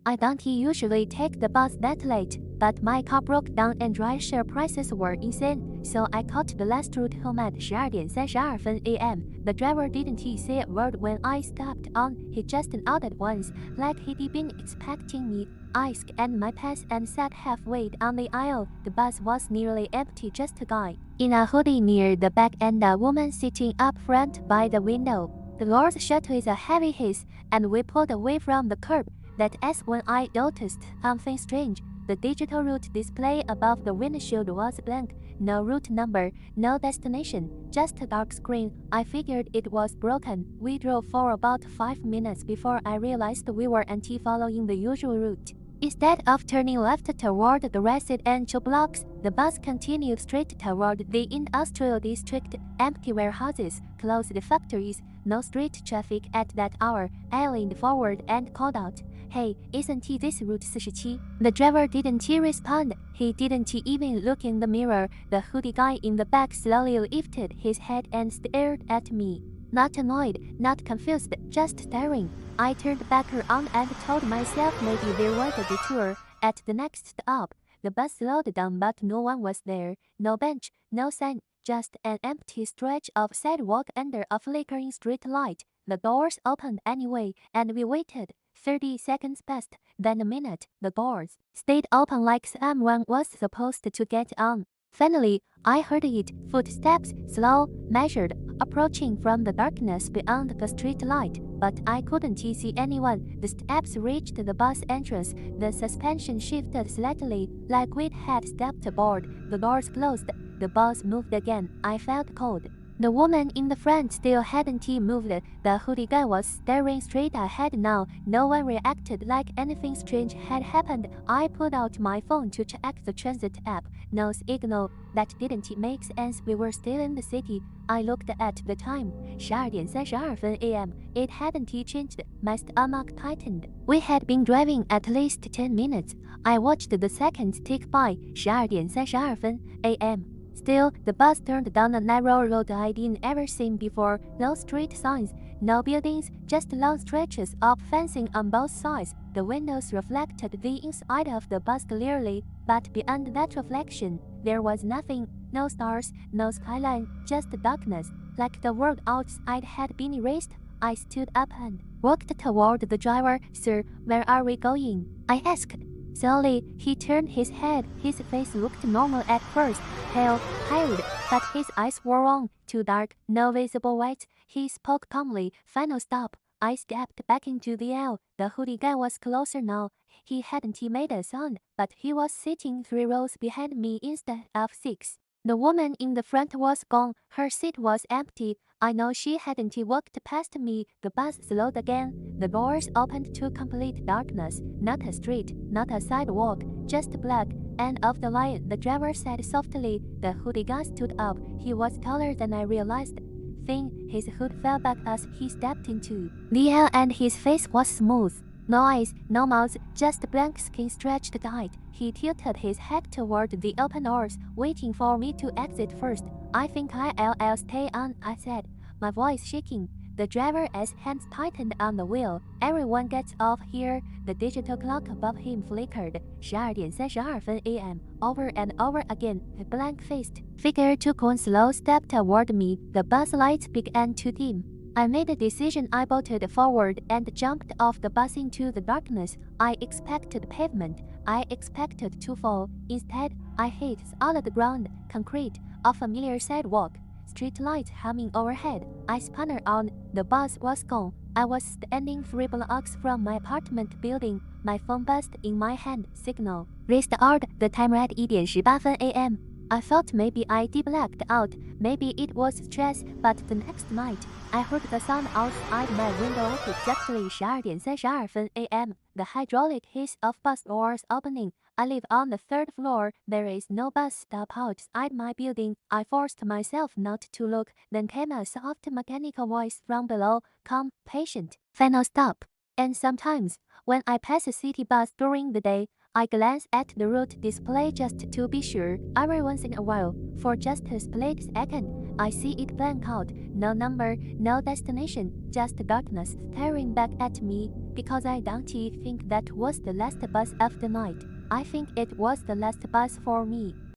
I don't usually take the bus that late, but my car broke down and rideshare prices were insane, so I caught the last route home at 12:32 a.m. The driver didn't say a word when I stepped on. He just nodded once, like he'd been expecting me. I scanned my pass and sat halfway down the aisle. The bus was nearly empty, just a guy in a hoodie near the back and a woman sitting up front by the window. The doors shut with a heavy hiss, and we pulled away from the curb. That's when I noticed something strange. The digital route display above the windshield was blank. No route number, no destination, just a dark screen. I figured it was broken. We drove for about 5 minutes before I realized we weren't following the usual route. Instead of turning left toward the residential blocks, the bus continued straight toward the industrial district. Empty warehouses, closed factories, no street traffic at that hour. I leaned forward and called out, "Hey, isn't this Route 47? The driver didn't respond. He didn't even look in the mirror. The hoodie guy in the back slowly lifted his head and stared at me. Not annoyed, not confused, just staring. I turned back around and told myself maybe there was a detour. At the next stop, the bus slowed down, but no one was there. No bench, no sign, just an empty stretch of sidewalk under a flickering street light. The doors opened anyway, and we waited. 30 seconds passed, then a minute. The doors stayed open like someone was supposed to get on. Finally, I heard it. Footsteps, slow, measured, approaching from the darkness beyond the street light, but I couldn't see anyone. The steps reached the bus entrance. The suspension shifted slightly, like we had stepped aboard. The doors closed. The bus moved again. I felt cold. The woman in the front still hadn't moved. The hoodie guy was staring straight ahead now. No one reacted like anything strange had happened. I pulled out my phone to check the transit app. No signal. That didn't make sense. We were still in the city. I looked at the time. 12:32 a.m. It hadn't changed. My stomach tightened. We had been driving at least 10 minutes. I watched the seconds tick by. 12:32 a.m. Still, the bus turned down a narrow road I'd never seen before. No street signs, no buildings, just long stretches of fencing on both sides. The windows reflected the inside of the bus clearly, but beyond that reflection, there was nothing. No stars, no skyline, just darkness. Like the world outside had been erased. I stood up and walked toward the driver. "Sir, where are we going?" I asked. Slowly, he turned his head. His face looked normal at first, pale, tired, but his eyes were wrong, too dark, no visible whites. He spoke calmly. "Final stop." I stepped back into the aisle. The hoodie guy was closer now. He hadn't made a sound, but he was sitting 3 rows behind me instead of 6. The woman in the front was gone. Her seat was empty. I know she hadn't walked past me. The bus slowed again. The doors opened to complete darkness. Not a street, not a sidewalk, just black. "End of the line," the driver said softly. The hoodie guy stood up. He was taller than I realized. Thin, his hood fell back as he stepped into the aisle, and his face was smooth. No eyes, no mouth, just blank skin stretched tight. He tilted his head toward the open doors, waiting for me to exit first. "I think I'll stay on," I said, my voice shaking. The driver's hands tightened on the wheel. "Everyone gets off here." The digital clock above him flickered. 12:32 a.m. Over and over again. A blank-faced figure took one slow step toward me. The bus lights began to dim. I made a decision. I bolted forward and jumped off the bus into the darkness. I expected pavement. I expected to fall. Instead, I hit solid ground, concrete, a familiar sidewalk. Street lights humming overhead. I spun around. The bus was gone. I was standing 3 blocks from my apartment building. My phone buzzed in my hand. Signal restored. The time read 1:18 a.m. I thought maybe I'd blacked out. Maybe it was stress, but the next night, I heard the sound outside my window at exactly 12:32 a.m. The hydraulic hiss of bus doors opening. I live on the 3rd floor. There is no bus stop outside my building. I forced myself not to look. Then came a soft mechanical voice from below. "Come, patient. Final stop." And sometimes, when I pass a city bus during the day, I glance at the route display just to be sure. Every once in a while, for just a split second, I see it blank out, no number, no destination, just darkness staring back at me, because I don't think that was the last bus of the night. I think it was the last bus for me.